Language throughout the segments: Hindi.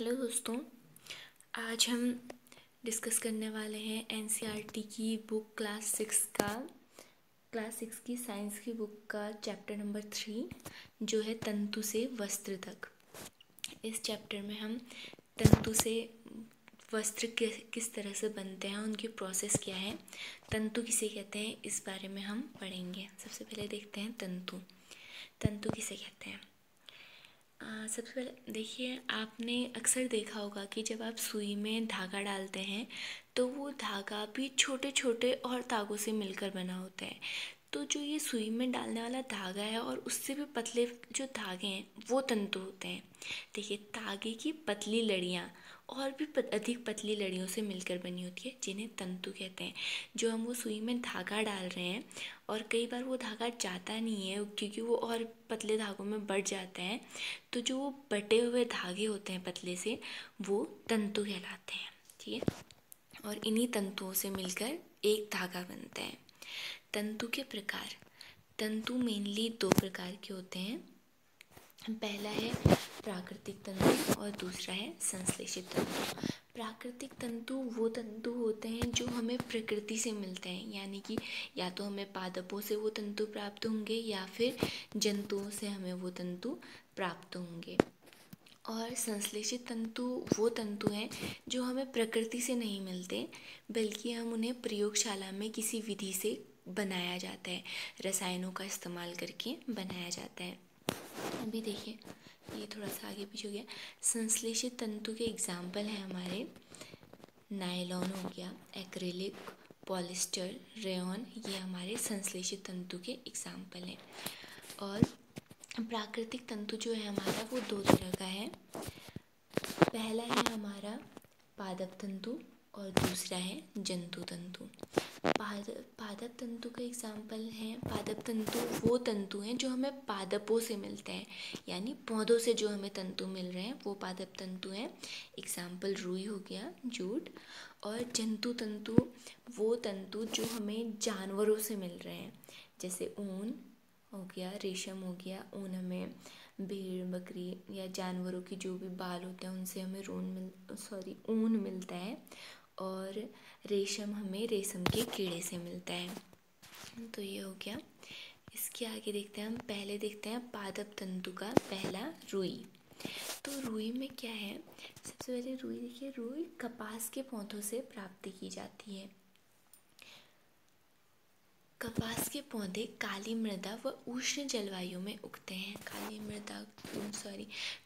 हेलो दोस्तों, आज हम डिस्कस करने वाले हैं एनसीईआरटी की बुक क्लास सिक्स की साइंस की बुक का चैप्टर नंबर 3 जो है तंतु से वस्त्र तक। इस चैप्टर में हम तंतु से वस्त्र किस तरह से बनते हैं, उनकी प्रोसेस क्या है, तंतु किसे कहते हैं, इस बारे में हम पढ़ेंगे। सबसे पहले देखते हैं तंतु किसे कहते हैं। सबसे पहले देखिए, आपने अक्सर देखा होगा कि जब आप सुई में धागा डालते हैं तो वो धागा भी छोटे छोटे और धागों से मिलकर बना होता है। तो जो ये सुई में डालने वाला धागा है और उससे भी पतले जो धागे हैं वो तंतु होते हैं। देखिए, धागे की पतली लड़ियाँ और भी अधिक पतली लड़ियों से मिलकर बनी होती है, जिन्हें तंतु कहते हैं। जो हम वो सुई में धागा डाल रहे हैं और कई बार वो धागा जाता नहीं है क्योंकि वो और पतले धागों में बट जाता है, तो जो वो बटे हुए धागे होते हैं पतले से, वो तंतु कहलाते हैं। ठीक है, और इन्हीं तंतुओं से मिलकर एक धागा बनता है। तंतु के प्रकार, तंतु मेनली 2 प्रकार के होते हैं। पहला है प्राकृतिक तंतु और दूसरा है संश्लेषित तंतु। प्राकृतिक तंतु वो तंतु होते हैं जो हमें प्रकृति से मिलते हैं, यानी कि या तो हमें पादपों से वो तंतु प्राप्त होंगे या फिर जंतुओं से हमें वो तंतु प्राप्त होंगे। और संश्लेषित तंतु वो तंतु हैं जो हमें प्रकृति से नहीं मिलते, बल्कि हम उन्हें प्रयोगशाला में किसी विधि से बनाया जाता है, रसायनों का इस्तेमाल करके बनाया जाता है। अभी देखिए, ये थोड़ा सा आगे पीछे हो गया। संश्लेषित तंतु के एग्जाम्पल हैं हमारे नायलॉन हो गया, एक्रेलिक, पॉलिस्टर, रेयॉन, ये हमारे संश्लेषित तंतु के एग्जाम्पल हैं। और प्राकृतिक तंतु जो है हमारा वो 2 तरह का है। पहला है हमारा पादप तंतु और दूसरा है जंतु तंतु। पादप तंतु का एग्जाम्पल है, पादप तंतु वो तंतु हैं जो हमें पादपों से मिलते हैं, यानी पौधों से जो हमें तंतु मिल रहे हैं वो पादप तंतु हैं। एग्जाम्पल रुई हो गया, जूट। और जंतु तंतु वो तंतु जो हमें जानवरों से मिल रहे हैं, जैसे ऊन हो गया, रेशम हो गया। ऊन हमें भेड़, बकरी या जानवरों की जो भी बाल होते हैं उनसे हमें ऊन मिलता है। और रेशम हमें रेशम के कीड़े से मिलता है। तो ये हो गया। इसके आगे देखते हैं हम, पहले देखते हैं पादप तंतु का पहला रुई। तो रुई में क्या है, सबसे पहले रुई देखिए, रुई कपास के पौधों से प्राप्त की जाती है। कपास के पौधे काली मृदा व उष्ण जलवायु में उगते हैं।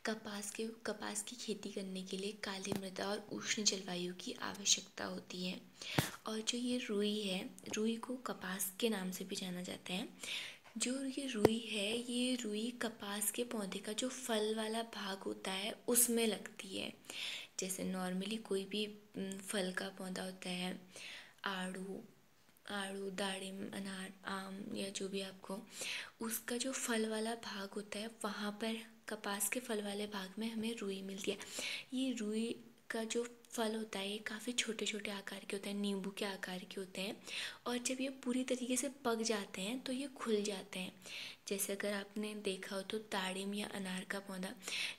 कपास की खेती करने के लिए काली मृदा और उष्ण जलवायु की आवश्यकता होती है। और जो ये रुई है, रुई को कपास के नाम से भी जाना जाता है। जो ये रुई है, ये रुई कपास के पौधे का जो फल वाला भाग होता है उसमें लगती है। जैसे नॉर्मली कोई भी फल का पौधा होता है, आड़ू, दाड़िम, अनार, आम या जो भी आपको, उसका जो फल वाला भाग होता है वहाँ पर कपास के फल वाले भाग में हमें रुई मिलती है। ये रुई का जो फल होता है ये काफ़ी छोटे छोटे आकार के होते हैं, नींबू के आकार के होते हैं। और जब ये पूरी तरीके से पक जाते हैं तो ये खुल जाते हैं। जैसे अगर आपने देखा हो तो दाड़िम या अनार का पौधा,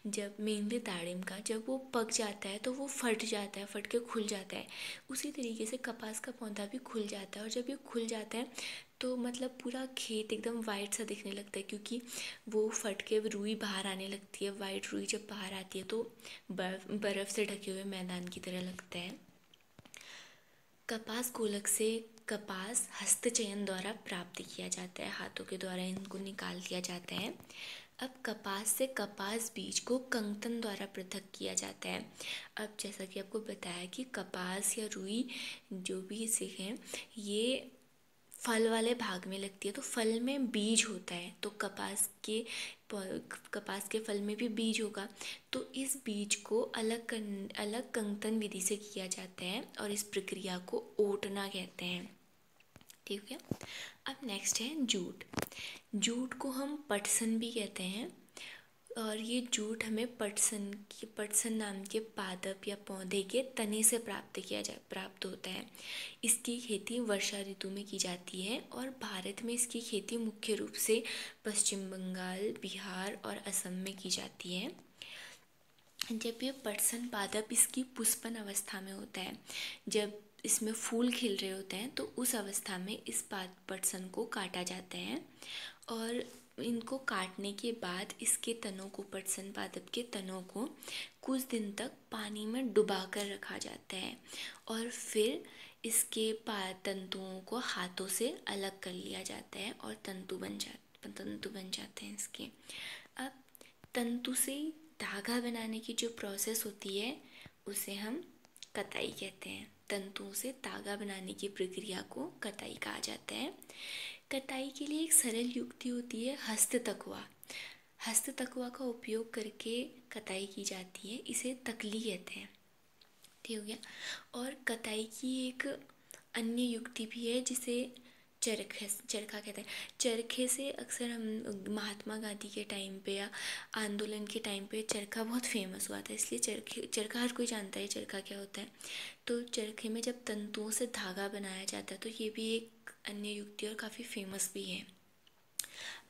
जब मेनली दाड़िम का, जब वो पक जाता है तो वो फट जाता है, फट के खुल जाता है। उसी तरीके से कपास का पौधा भी खुल जाता है। और जब ये खुल जाता है तो मतलब पूरा खेत एकदम वाइट सा दिखने लगता है, क्योंकि वो फट के रुई बाहर आने लगती है। वाइट रुई जब बाहर आती है तो बर्फ़ से ढके हुए मैदान की तरह लगता है। कपास गोलक से कपास हस्तचयन द्वारा प्राप्त किया जाता है, हाथों के द्वारा इनको निकाल दिया जाता है। अब कपास से कपास बीज को कंकतन द्वारा पृथक किया जाता है। अब जैसा कि आपको बताया कि कपास या रुई जो भी से हैं, ये फल वाले भाग में लगती है, तो फल में बीज होता है, तो कपास के फल में भी बीज होगा। तो इस बीज को अलग कंकतन विधि से किया जाता है और इस प्रक्रिया को ओटना कहते हैं। ठीक है। अब नेक्स्ट है जूट। जूट को हम पटसन भी कहते हैं। और ये जूट हमें पटसन नाम के पादप या पौधे के तने से प्राप्त होता है। इसकी खेती वर्षा ऋतु में की जाती है और भारत में इसकी खेती मुख्य रूप से पश्चिम बंगाल, बिहार और असम में की जाती है। जब ये पटसन पादप इसकी पुष्पन अवस्था में होता है, जब इसमें फूल खिल रहे होते हैं, तो उस अवस्था में इस पटसन को काटा जाता है। और इनको काटने के बाद इसके तनों को, पटसन पादप के तनों को कुछ दिन तक पानी में डुबा कर रखा जाता है और फिर इसके तंतुओं को हाथों से अलग कर लिया जाता है और तंतु बन जाते हैं इसके। अब तंतु से धागा बनाने की जो प्रोसेस होती है उसे हम कताई कहते हैं। तंतुओं से धागा बनाने की प्रक्रिया को कताई कहा जाता है। कताई के लिए एक सरल युक्ति होती है हस्त तकवा। हस्त तकवा का उपयोग करके कताई की जाती है, इसे तकली कहते हैं। ठीक हो गया। और कताई की एक अन्य युक्ति भी है जिसे चरखा कहते हैं। चरखे से अक्सर हम महात्मा गांधी के टाइम पे या आंदोलन के टाइम पे चरखा बहुत फेमस हुआ था, इसलिए चरखा हर कोई जानता है चरखा क्या होता है। तो चरखे में जब तंतुओं से धागा बनाया जाता है तो ये भी एक अन्य युक्ति और काफ़ी फेमस भी है।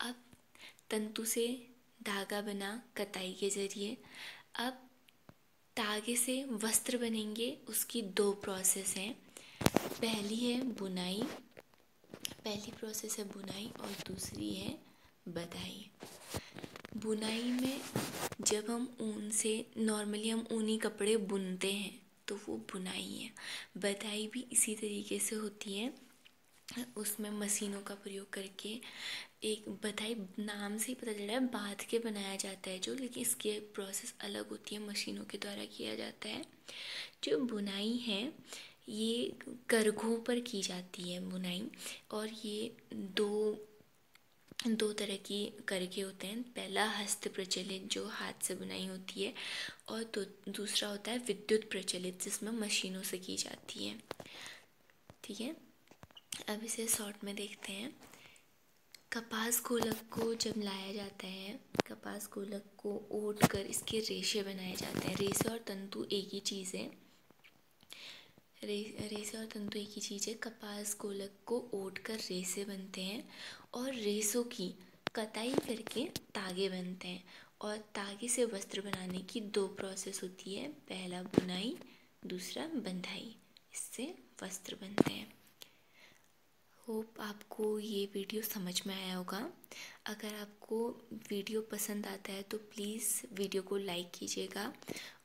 अब तंतु से धागा बना कताई के ज़रिए। अब धागे से वस्त्र बनेंगे, उसकी दो प्रोसेस हैं। पहली प्रोसेस है बुनाई और दूसरी है बधाई। बुनाई में जब हम ऊन से, नॉर्मली हम ऊनी कपड़े बुनते हैं तो वो बुनाई है। बधाई भी इसी तरीके से होती है, उसमें मशीनों का प्रयोग करके, एक बधाई नाम से ही पता चल रहा है बांध के बनाया जाता है जो, लेकिन इसकी प्रोसेस अलग होती है, मशीनों के द्वारा किया जाता है। जो बुनाई है ये करघों पर की जाती है बुनाई, और ये दो तरह की करघे होते हैं। पहला हस्त प्रचलित जो हाथ से बुनाई होती है, और दूसरा होता है विद्युत प्रचलित जिसमें मशीनों से की जाती है। ठीक है, अब इसे शॉर्ट में देखते हैं। कपास गोलक को जब लाया जाता है, कपास गोलक को ओट कर इसके रेशे बनाए जाते हैं। रेशे और तंतु एक ही चीज़ है। रेशे और तंतु एक ही चीज़ है। कपास गोलक को ओट कर रेशे बनते हैं और रेशों की कताई करके तागे बनते हैं। और तागे से वस्त्र बनाने की दो प्रोसेस होती है, पहला बुनाई, दूसरा बंधाई। इससे वस्त्र बनते हैं। होप आपको ये वीडियो समझ में आया होगा। अगर आपको वीडियो पसंद आता है तो प्लीज़ वीडियो को लाइक कीजिएगा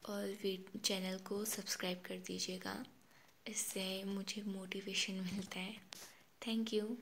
और चैनल को सब्सक्राइब कर दीजिएगा, इससे मुझे मोटिवेशन मिलता है। Thank you.